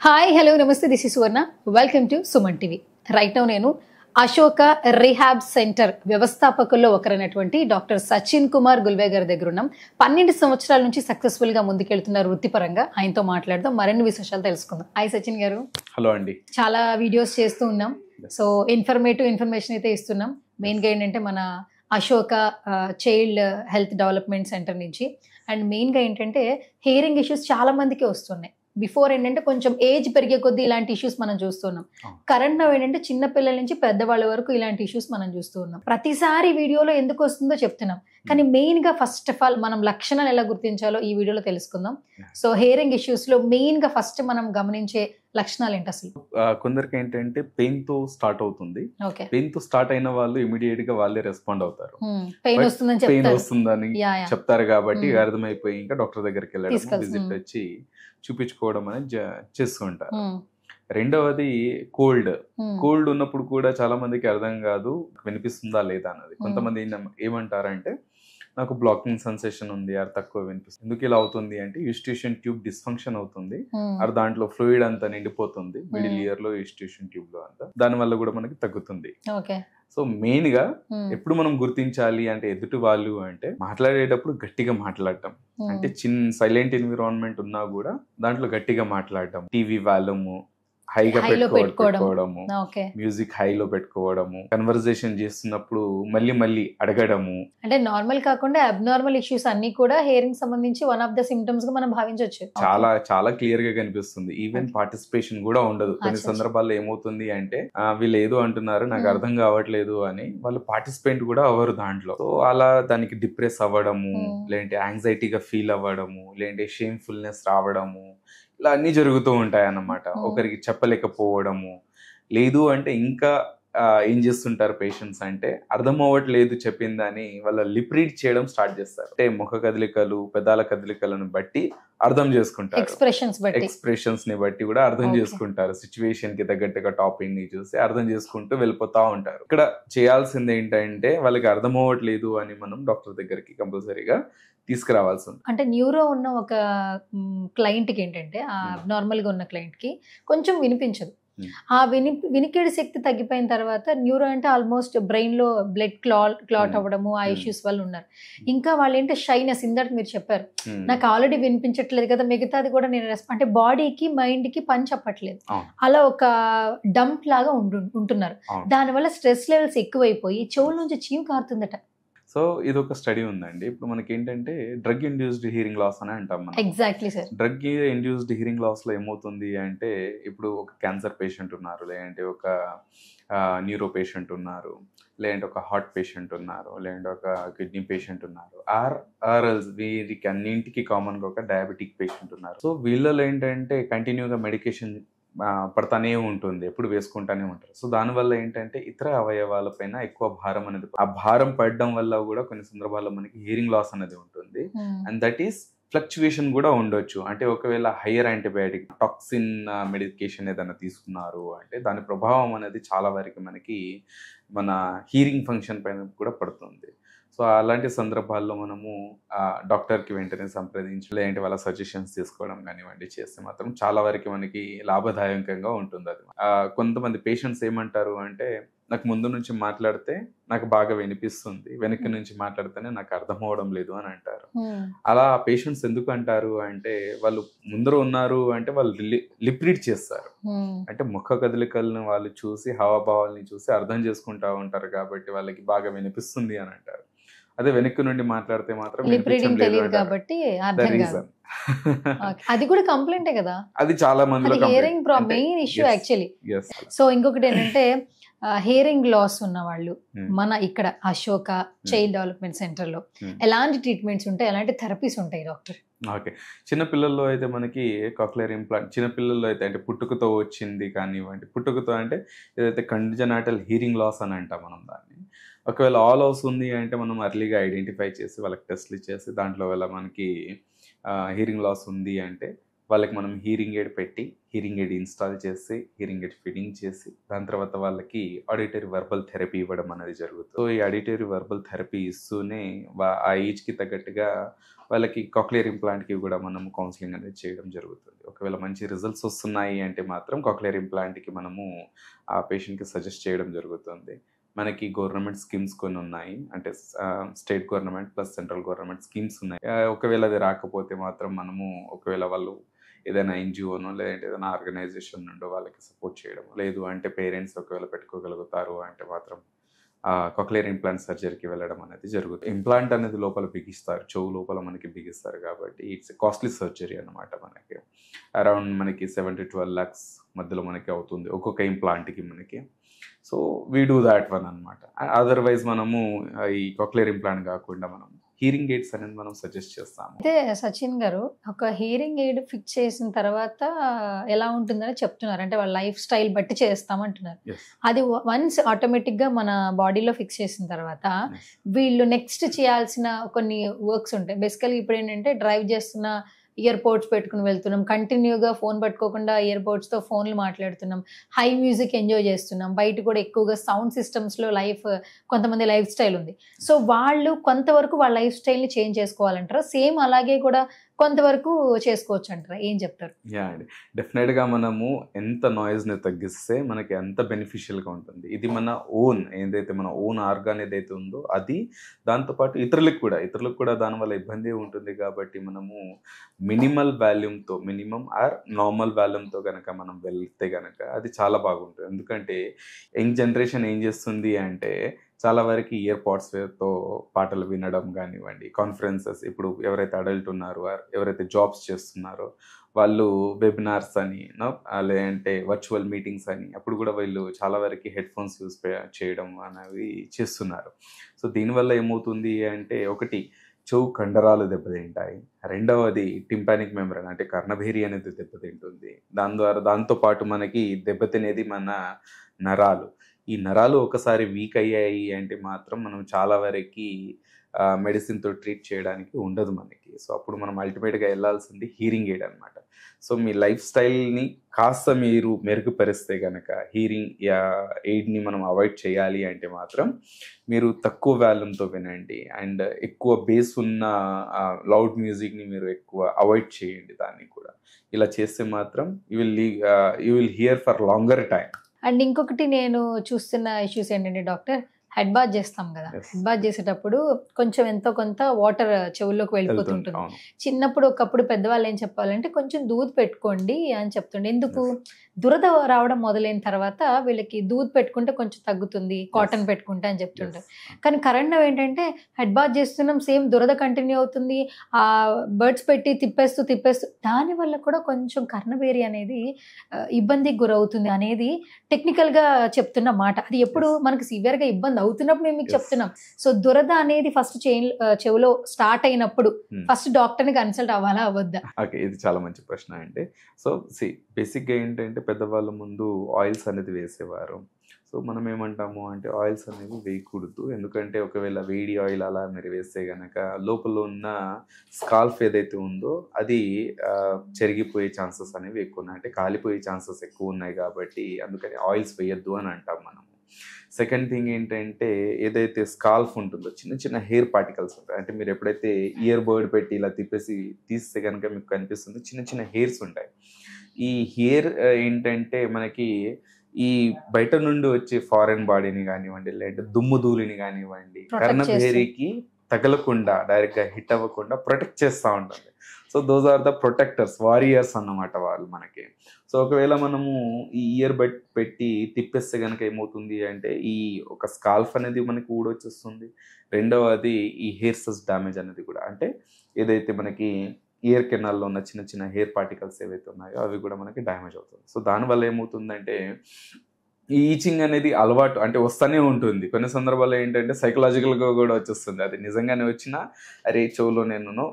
Hi hello నమస్తే this is Suvarna welcome to Suman TV. Right now నేను Ashoka rehab centre వ్యవస్థాపకుల్లో ఒకరైనటువంటి డాక్టర్ సచిన్ కుమార్ గుల్వే గారి దగ్గర ఉన్నాం. 12 సంవత్సరాల నుంచి సక్సెస్ఫుల్ గా ముందుకెళ్తున్నారు వృత్తిపరంగా. ఆయనతో మాట్లాడదాం, మరిన్ని విశేషాలు తెలుసుకుందాం. హాయ్ సచిన్ గారు. హలో అండి. చాలా వీడియోస్ చేస్తూ ఉన్నాం, సో ఇన్ఫర్మేషన్ అయితే ఇస్తున్నాం. మెయిన్గా ఏంటంటే మన Ashoka child health development centre నుంచి. అండ్ మెయిన్గా ఏంటంటే హియరింగ్ ఇష్యూస్ చాలా మందికి వస్తున్నాయి. బిఫోర్ ఏంటంటే కొంచెం ఏజ్ పెరిగే కొద్దీ ఇలాంటి ఇష్యూస్ మనం చూస్తున్నాం. కరెంట్ నవ్ ఏంటంటే చిన్నపిల్లల నుంచి పెద్దవాళ్ళ వరకు ఇలాంటి ఇష్యూస్ మనం చూస్తూ ఉన్నాం. ప్రతిసారి వీడియోలో ఎందుకు వస్తుందో చెప్తున్నాం, కానీ మెయిన్ గా ఫస్ట్ ఆఫ్ ఆల్ మనం లక్షణాలు ఎలా గుర్తించాలో ఈ వీడియోలో తెలుసుకుందాం. సో హియరింగ్ ఇష్యూస్ లో మెయిన్ గా ఫస్ట్ మనం గమనించే లక్షణాలు ఏంటి అసలు? కొందరికి ఏంటంటే పెయిన్ తో స్టార్ట్ అవుతుంది. పెయిన్ తో స్టార్ట్ అయిన వాళ్ళు ఇమీడియట్ గా వాళ్ళే రెస్పాండ్ అవుతారు. పెయిన్ వస్తుందని చెప్తారు కాబట్టి అర్థమైపోయి ఇంకా డాక్టర్ దగ్గరికి వెళ్ళడం, విజిట్ వచ్చి చూపించుకోవడం అనేది చేస్తుంటారు. రెండవది కోల్డ్ ఉన్నప్పుడు కూడా చాలా మందికి అర్థం కాదు వినిపిస్తుందా లేదా అన్నది. కొంతమంది ఏమంటారంటే నాకు బ్లాకింగ్ సెన్సేషన్ ఉంది, అది తక్కువ వినిపిస్తుంది. ఎందుకు ఇలా అవుతుంది అంటే యూస్టిషన్ ట్యూబ్ డిస్ఫంక్షన్ అవుతుంది, అది దాంట్లో ఫ్లూయిడ్ అంతా నిండిపోతుంది మిడిల్ ఇయర్ లో, యూస్టిషన్ ట్యూబ్ లో అంతా. దాని వల్ల కూడా మనకి తగ్గుతుంది. సో మెయిన్ గా ఎప్పుడు మనం గుర్తించాలి అంటే ఎదుటి వాళ్ళు అంటే మాట్లాడేటప్పుడు గట్టిగా మాట్లాడటం, అంటే చిన్న సైలెంట్ ఎన్విరాన్మెంట్ ఉన్నా కూడా దాంట్లో గట్టిగా మాట్లాడటం, టీవీ వాల్యూము హైగా పెట్టుకోవడము, మ్యూజిక్ హైలో పెట్టుకోవడము, కన్వర్జేషన్ చేస్తున్నప్పుడు మళ్ళీ అడగడము. అంటే నార్మల్ కాకుండా అబ్నార్మల్ ఇష్యూస్ అన్ని కూడా హియరింగ్ సంబంధించి వన్ ఆఫ్ ద సిమ్టమ్స్ గా మనం భావించవచ్చు. చాలా క్లియర్ గా కనిపిస్తుంది. ఈవెన్ పార్టిసిపేషన్ కూడా ఉండదు. కొన్ని సందర్భాల్లో ఏమవుతుంది అంటే వీళ్ళు ఏదో అంటున్నారు నాకు అర్థం కావట్లేదు అని వాళ్ళు పార్టిసిపేట్ కూడా అవ్వరు దాంట్లో. సో అలా దానికి డిప్రెస్ అవ్వడము, లేదంటే యాంగ్జైటీగా ఫీల్ అవ్వడము, లేదంటే షేమ్ఫుల్నెస్ రావడము, ఇలా అన్ని జరుగుతూ ఉంటాయి అన్నమాట. ఒకరికి చెప్పలేకపోవడము, లేదు అంటే ఇంకా ఏం చేస్తుంటారు పేషెంట్స్ అంటే అర్థం అవ్వట్లేదు చెప్పిందని వాళ్ళ లిప్ రీడ్ చేయడం స్టార్ట్ చేస్తారు. అంటే ముఖ కదలికలు, పెదాల కదలికలను బట్టి అర్థం చేసుకుంటారు, ఎక్స్ప్రెషన్స్ ని బట్టి కూడా అర్థం చేసుకుంటారు. సిచ్యువేషన్ కి తగ్గట్టుగా టాపిక్ ని చూసి అర్థం చేసుకుంటూ వెళ్ళిపోతా ఉంటారు. ఇక్కడ చేయాల్సింది ఏంటంటే వాళ్ళకి అర్థం అవ్వట్లేదు అని మనం డాక్టర్ దగ్గరికి కంపల్సరీగా తీసుకురావాల్సి ఉంది. అంటే న్యూరో ఉన్న ఒక క్లయింట్ కి ఏంటంటే నార్మల్ గా ఉన్న క్లయింట్ కి కొంచెం వినిపించదు. ఆ వినికిడి శక్తి తగ్గిపోయిన తర్వాత న్యూరో అంటే ఆల్మోస్ట్ బ్రెయిన్ లో బ్లడ్ క్లాట్ అవ్వడము, ఆ ఇష్యూస్ వల్ల ఉన్నారు. ఇంకా వాళ్ళు ఏంటంటే షైనెస్, ఇందాక మీరు చెప్పారు నాకు ఆల్రెడీ వినిపించట్లేదు కదా, మిగతాది కూడా నేను అంటే బాడీకి మైండ్ కి పని చెప్పట్లేదు, అలా ఒక డంప్ లాగా ఉంటున్నారు. దానివల్ల స్ట్రెస్ లెవెల్స్ ఎక్కువైపోయి చెవుల నుంచి చీము కారుతుందట. సో ఇది ఒక స్టడీ ఉందండి. ఇప్పుడు మనకి ఏంటంటే డ్రగ్ ఇండ్యూస్డ్ హియరింగ్ లాస్ అని అంటాం మనం. Exactly sir. Drug induced hearing loss లో ఏమవుతుంది అంటే ఇప్పుడు ఒక క్యాన్సర్ పేషెంట్ ఉన్నారు, లేదంటే ఒక న్యూరో పేషెంట్ ఉన్నారు, లేదంటే ఒక హార్ట్ పేషెంట్ ఉన్నారు, లేదంటే ఒక కిడ్నీ పేషెంట్ ఉన్నారు, ఆర్ఎల్స్ వీరికి అన్నింటికి కామన్ గా ఒక డయాబెటిక్ పేషెంట్ ఉన్నారు. సో వీళ్ళలో ఏంటంటే కంటిన్యూగా మెడికేషన్ పడతానే ఉంటుంది, ఎప్పుడు వేసుకుంటానే ఉంటారు. సో దానివల్ల ఏంటంటే ఇతర అవయవాల పైన ఎక్కువ భారం అనేది, ఆ భారం పడడం వల్ల కూడా కొన్ని సందర్భాల్లో మనకి హియరింగ్ లాస్ అనేది ఉంటుంది. అండ్ దట్ ఈస్ ఫ్లక్చువేషన్ కూడా ఉండొచ్చు. అంటే ఒకవేళ హయ్యర్ యాంటీబయాటిక్ టాక్సిన్ మెడికేషన్ ఏదైనా తీసుకున్నారు అంటే దాని ప్రభావం అనేది చాలా వరకు మనకి మన హీరింగ్ ఫంక్షన్ పైన కూడా పడుతుంది. సో అలాంటి సందర్భాల్లో మనము డాక్టర్కి వెంటనే సంప్రదించి లేదంటే వాళ్ళ సజెషన్స్ తీసుకోవడం కానివ్వండి చేస్తే మాత్రం చాలా వరకు మనకి లాభదాయకంగా ఉంటుంది. అది కొంతమంది పేషెంట్స్ ఏమంటారు అంటే నాకు ముందు నుంచి మాట్లాడితే నాకు బాగా వినిపిస్తుంది, వెనక్కి నుంచి మాట్లాడితేనే నాకు అర్థం అవడం లేదు అని అంటారు. అలా పేషెంట్స్ ఎందుకు అంటారు అంటే వాళ్ళు ముందర ఉన్నారు అంటే వాళ్ళు లిప్ రీడ్ చేస్తారు, అంటే ముఖ కదలికలను వాళ్ళు చూసి హావభావాలని చూసి అర్థం చేసుకుంటా ఉంటారు కాబట్టి వాళ్ళకి బాగా వినిపిస్తుంది అని అంటారు. అదే వెనక్కి నుండి మాట్లాడితే మాత్రం కాబట్టి అది కూడా కంప్లైంటే కదా, అది చాలా మంది hearing main issue actually. So ఇంకొకటి ఏంటంటే హియరింగ్ లాస్ ఉన్న వాళ్ళు మన ఇక్కడ అశోక చైల్డ్ డెవలప్మెంట్ సెంటర్ లో ఎలాంటి ట్రీట్మెంట్స్ ఉంటాయి, ఎలాంటి థెరపీస్ ఉంటాయి డాక్టర్? ఓకే, చిన్నపిల్లల్లో అయితే మనకి కాక్లియర్ ఇంప్లాంట్, చిన్నపిల్లల్లో అయితే అంటే పుట్టుకతో వచ్చింది కానివ్వండి, పుట్టుకతో అంటే ఏదైతే కంజనైటల్ హియరింగ్ లాస్ అని అంటాం మనం దాన్ని. ఒకవేళ ఆల్ హౌస్ ఉంది అంటే మనం అర్లీగా ఐడెంటిఫై చేసి వాళ్ళకి టెస్ట్లు చేసి దాంట్లో వల్ల మనకి హియరింగ్ లాస్ ఉంది అంటే వాళ్ళకి మనం హీరింగ్ ఎయిడ్ పెట్టి హీరింగ్ ఎయిడ్ ఇన్స్టాల్ చేసి హీరింగ్ ఎయిడ్ ఫిట్టింగ్ చేసి దాని తర్వాత వాళ్ళకి ఆడిటరీ వర్బల్ థెరపీ ఇవ్వడం అనేది జరుగుతుంది. సో ఈ ఆడిటరీ వర్బల్ థెరపీ ఇస్తూనే ఆ ఏజ్కి తగ్గట్టుగా వాళ్ళకి కాక్లియర్ ఇంప్లాంట్కి కూడా మనము కౌన్సిలింగ్ అనేది చేయడం జరుగుతుంది. ఒకవేళ మంచి రిజల్ట్స్ వస్తున్నాయి అంటే మాత్రం కాక్లియర్ ఇంప్లాంట్కి మనము ఆ పేషెంట్కి సజెస్ట్ చేయడం జరుగుతుంది. మనకి గవర్నమెంట్ స్కీమ్స్ కొన్ని ఉన్నాయి, అంటే state government plus central government schemes ఉన్నాయి. ఒకవేళ అది రాకపోతే మాత్రం మనము ఒకవేళ వాళ్ళు ఏదైనా ఎన్జిఓనో లేదంటే ఏదైనా ఆర్గనైజేషన్ నుండో వాళ్ళకి సపోర్ట్ చేయడం, లేదు అంటే పేరెంట్స్ ఒకవేళ పెట్టుకోగలుగుతారు అంటే మాత్రం కాక్లియర్ ఇంప్లాంట్ సర్జరీకి వెళ్ళడం అనేది జరుగుతుంది. ఇంప్లాంట్ అనేది లోపల బిగిస్తారు, చెవు లోపల మనకి బిగిస్తారు కాబట్టి ఇట్స్ కాస్ట్లీ సర్జరీ అనమాట. మనకి అరౌండ్ మనకి 7 to 12 lakhs మధ్యలో మనకి అవుతుంది ఒక్కొక్క ఇంప్లాంట్కి మనకి. So we do that one అనమాట. అదర్వైజ్ మనము ఈ కాక్లియర్ ఇంప్లాంట్ కాకుండా మనం హీరింగ్ ఎయిడ్స్ అనేది మనం సజెస్ట్ చేస్తాము. అయితే సచిన్ గారు, ఒక హీరింగ్ ఎయిడ్ ఫిక్స్ చేసిన తర్వాత ఎలా ఉంటుందని చెప్తున్నారు, అంటే వాళ్ళ లైఫ్ స్టైల్ బట్టి చేస్తామంటున్నారు. అది వన్స్ ఆటోమేటిక్గా మన బాడీలో ఫిక్స్ చేసిన తర్వాత వీళ్ళు నెక్స్ట్ చేయాల్సిన కొన్ని వర్క్స్ ఉంటాయి. బేసికలీ ఇప్పుడు ఏంటంటే డ్రైవ్ చేస్తున్న ఇయర్ పోడ్స్ పెట్టుకుని వెళ్తున్నాం, కంటిన్యూగా ఫోన్ పట్టుకోకుండా ఇయర్ పోడ్స్తో ఫోన్లు మాట్లాడుతున్నాం, హై మ్యూజిక్ ఎంజాయ్ చేస్తున్నాం, బయట కూడా ఎక్కువగా సౌండ్ సిస్టమ్స్లో కొంతమంది లైఫ్ స్టైల్ ఉంది. సో వాళ్ళు కొంతవరకు వాళ్ళ లైఫ్ స్టైల్ని చేంజ్ చేసుకోవాలంటారా, సేమ్ అలాగే కూడా కొంతవరకు చేసుకోవచ్చు అంటారా, ఏం చెప్తారు? యా అండి, డెఫినెట్గా మనము ఎంత నాయిస్ని తగ్గిస్తే మనకి ఎంత బెనిఫిషియల్గా ఉంటుంది. ఇది మన ఓన్ ఏదైతే మన ఓన్ ఆర్గాన్ ఏదైతే ఉందో అది, దాంతోపాటు ఇతరులకు కూడా దానివల్ల ఇబ్బంది ఉంటుంది. కాబట్టి మనము మినిమల్ వాల్యూమ్తో, మినిమం ఆర్ నార్మల్ వాల్యూమ్తో కనుక మనం వెళ్తే కనుక అది చాలా బాగుంటుంది. ఎందుకంటే యంగ్ జనరేషన్ ఏం చేస్తుంది అంటే చాలా వరకు ఇయర్ పాడ్స్తో పాటలు వినడం కానివ్వండి, కాన్ఫరెన్సెస్, ఇప్పుడు ఎవరైతే అడల్ట్ ఉన్నారో ఎవరైతే జాబ్స్ చేస్తున్నారో వాళ్ళు వెబినార్స్ అని లేదంటే వర్చువల్ మీటింగ్స్ అని అప్పుడు కూడా వీళ్ళు చాలా వరకు హెడ్ ఫోన్స్ యూస్ చేయడం అనేవి చేస్తున్నారు. సో దీనివల్ల ఏమవుతుంది అంటే, ఒకటి చెవు కండరాలు దెబ్బతింటాయి, రెండవది టింపానిక్ మెంబ్రేన్ అంటే కర్ణభేరి అనేది దెబ్బతింటుంది. దాంతోపాటు మనకి దెబ్బతినేది మన నరాలు. ఈ నరాలు ఒకసారి వీక్ అయ్యాయి అంటే మాత్రం మనం చాలా వరకు మెడిసిన్తో ట్రీట్ చేయడానికి ఉండదు మనకి. సో అప్పుడు మనం అల్టిమేట్గా వెళ్ళాల్సింది హీరింగ్ ఎయిడ్ అనమాట. సో మీ లైఫ్ స్టైల్ని కాస్త మీరు మెరుగుపరిస్తే కనుక హీరింగ్ ఎయిడ్ని మనం అవాయిడ్ చేయాలి అంటే మాత్రం మీరు తక్కువ వాల్యూమ్తో వినండి, అండ్ ఎక్కువ బేస్ ఉన్న లౌడ్ మ్యూజిక్ని మీరు ఎక్కువ అవాయిడ్ చేయండి. దాన్ని కూడా ఇలా చేస్తే మాత్రం you will here for longer time. And ఇంకొకటి నేను చూస్తున్న ఇష్యూస్ ఏంటంటే డాక్టర్, హెడ్ బాత్ చేస్తాం కదా, హెడ్ బాత్ చేసేటప్పుడు కొంచెం ఎంతో కొంత వాటర్ చెవుల్లోకి వెళ్ళిపోతుంటుంది. చిన్నప్పుడు ఒకప్పుడు పెద్దవాళ్ళు ఏం చెప్పాలంటే కొంచెం దూద్ పెట్టుకోండి అని చెప్తుండే. ఎందుకు? దురద రావడం మొదలైన తర్వాత వీళ్ళకి దూద్ పెట్టుకుంటే కొంచెం తగ్గుతుంది, కాటన్ పెట్టుకుంటే అని చెప్తుంటారు. కానీ కరెంట్ ఏంటంటే హెడ్ బాత్ చేస్తున్నాం, సేమ్ దురద కంటిన్యూ అవుతుంది, ఆ బర్డ్స్ పెట్టి తిప్పేస్తూ దానివల్ల కూడా కొంచెం కర్ణబేరి అనేది ఇబ్బందికి గురవుతుంది అనేది టెక్నికల్గా చెప్తున్న మాట. అది ఎప్పుడు మనకి సివియర్గా ఇబ్బంది అవుతున్నప్పుడు మేము మీకు చెప్తున్నాం. సో దురద అనేది ఫస్ట్ చెవులో స్టార్ట్ అయినప్పుడు ఫస్ట్ డాక్టర్ని కన్సల్ట్ అవ్వాలా అవ్వద్దా? ఓకే, ఇది చాలా మంచి ప్రశ్న అండి. సో బేసిక్గా ఏంటంటే పెద్దవాళ్ళ ముందు ఆయిల్స్ అనేది వేసేవారు. సో మనం ఏమంటాము అంటే ఆయిల్స్ అనేవి వేయకూడదు. ఎందుకంటే ఒకవేళ వేడి ఆయిల్ అలా మీరు వేస్తే కనుక లోపల ఉన్న స్కాల్ఫ్ ఏదైతే ఉందో అది చెరిగిపోయే ఛాన్సెస్ అనేవి ఎక్కువ ఉన్నాయి, అంటే కాలిపోయే ఛాన్సెస్ ఎక్కువ ఉన్నాయి. కాబట్టి అందుకని ఆయిల్స్ వేయద్దు అని అంటాం మనం. సెకండ్ థింగ్ ఏంటంటే, ఏదైతే స్కాల్ఫ్ ఉంటుందో చిన్న చిన్న హెయిర్ పార్టికల్స్ ఉంటాయి, అంటే మీరు ఎప్పుడైతే ఇయర్ బర్డ్ పెట్టి ఇలా తీస్తే కనుక మీకు కనిపిస్తుంది చిన్న చిన్న హెయిర్స్ ఉంటాయి. ఈ హెయిర్ ఏంటంటే మనకి ఈ బయట నుండి వచ్చే ఫారెన్ బాడీని కానివ్వండి, లేదంటే దుమ్ము ధూళిని కానివ్వండి, కర్ణభేరికి తగలకుండా డైరెక్ట్గా హిట్ అవ్వకుండా ప్రొటెక్ట్ చేస్తూ ఉంటుంది. So those are the protectors, warriors అన్నమాట వాళ్ళు మనకి. సో ఒకవేళ మనము ఈ ఇయర్ బడ్ పెట్టి తిప్పేస్తే కనుక ఏమవుతుంది అంటే ఈ ఒక స్కాల్ఫ్ అనేది మనకి ఊడొచ్చేస్తుంది. రెండవది ఈ హెయిర్ సెల్స్ డ్యామేజ్ అనేది కూడా, అంటే ఏదైతే మనకి ఇయర్ కెనాల్లో ఉన్న చిన్న చిన్న హెయిర్ పార్టికల్స్ ఏవైతే ఉన్నాయో అవి కూడా మనకి డ్యామేజ్ అవుతుంది. సో దానివల్ల ఏమవుతుందంటే ఈ ఈచింగ్ అనేది అలవాటు అంటే వస్తూనే ఉంటుంది. కొన్ని సందర్భాల్లో ఏంటంటే సైకలాజికల్గా కూడా వచ్చేస్తుంది. అది నిజంగానే వచ్చినా అరే చెవులో నేను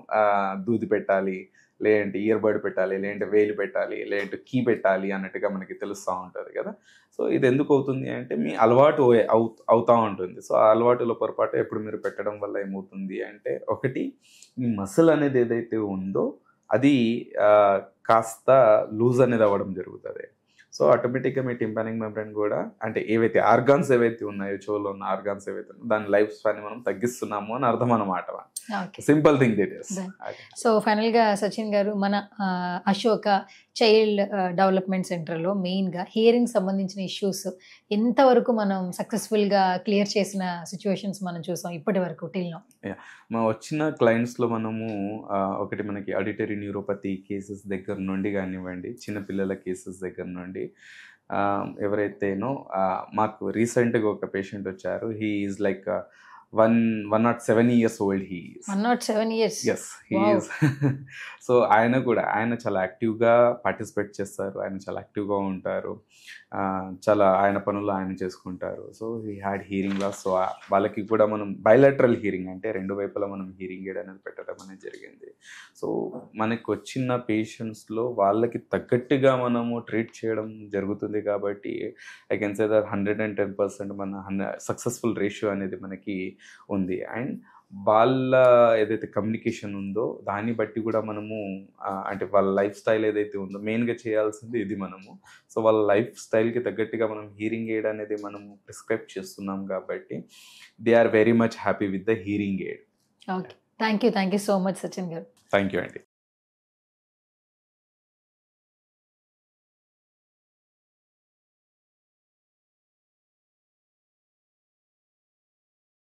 దూది పెట్టాలి, లేదంటే ఇయర్ బడ్ పెట్టాలి, లేదంటే వేలు పెట్టాలి, లేదంటే కీ పెట్టాలి అన్నట్టుగా మనకి తెలుస్తూ ఉంటుంది కదా. సో ఇది ఎందుకు అవుతుంది అంటే మీ అలవాటు అవుతూ ఉంటుంది. సో ఆ అలవాటులో పొరపాటు ఎప్పుడు మీరు పెట్టడం వల్ల ఏమవుతుంది అంటే, ఒకటి మీ మసిల్ అనేది ఏదైతే ఉందో అది కాస్త లూజ్ అనేది అవ్వడం జరుగుతుంది. సో ఆటోమేటిక్గా మీ టింపానిక్ మెంబ్రేన్ కూడా అంటే ఏవైతే ఆర్గాన్స్ ఏవైతే ఉన్నాయో, చెవులో ఉన్న ఆర్గాన్స్ ఏవైతే ఉన్నాయో దాని లైఫ్ స్పాన్ మనం తగ్గిస్తున్నాము అని అర్థం అన్నమాట. Simple thing that is. So ఫైనల్గా సచిన్ గారు, మన అశోక చైల్డ్ డెవలప్మెంట్ సెంటర్లో మెయిన్గా హియరింగ్ సంబంధించిన ఇష్యూస్ ఎంతవరకు మనం సక్సెస్ఫుల్గా క్లియర్ చేసిన సిచ్యువేషన్స్ మనం చూసాం ఇప్పటి వరకు టిల్ నౌ? మా వచ్చిన క్లయింట్స్లో మనము ఒకటి మనకి ఆడిటరీ న్యూరోపతి కేసెస్ దగ్గర నుండి కానివ్వండి, చిన్నపిల్లల కేసెస్ దగ్గర నుండి ఎవరైతేనో మాకు రీసెంట్గా ఒక పేషెంట్ వచ్చారు. He is like 107 years old. He is 107 years. Yes, he is. So ఆయన చాలా యాక్టివ్గా పార్టిసిపేట్ చేస్తారు, ఆయన చాలా యాక్టివ్గా ఉంటారు, చాలా ఆయన పనులు ఆయన చేసుకుంటారు. So he had hearing loss. So వాళ్ళకి కూడా మనం బైలాటరల్ హీరింగ్ అంటే రెండు వైపులా మనం హీరింగ్ ఎయిడ్ అనేది పెట్టడం అనేది జరిగింది. సో మనకు వచ్చిన పేషెంట్స్లో వాళ్ళకి తగ్గట్టుగా మనము ట్రీట్ చేయడం జరుగుతుంది కాబట్టి ఐ కెన్ సే దట్ 110% మన సక్సెస్ఫుల్ రేషియో అనేది మనకి ఉంది. అండ్ వాళ్ళ ఏదైతే కమ్యూనికేషన్ ఉందో దాన్ని బట్టి కూడా మనము అంటే వాళ్ళ లైఫ్ స్టైల్ ఏదైతే ఉందో మెయిన్గా చేయాల్సింది ఇది మనము. సో వాళ్ళ లైఫ్ స్టైల్కి తగ్గట్టుగా మనం హీరింగ్ ఎయిడ్ అనేది మనము ప్రిస్క్రైబ్ చేస్తున్నాం కాబట్టి they are very much happy with the hearing aid. Okay, thank you so much Sachin గారు. థ్యాంక్ యూ అండి.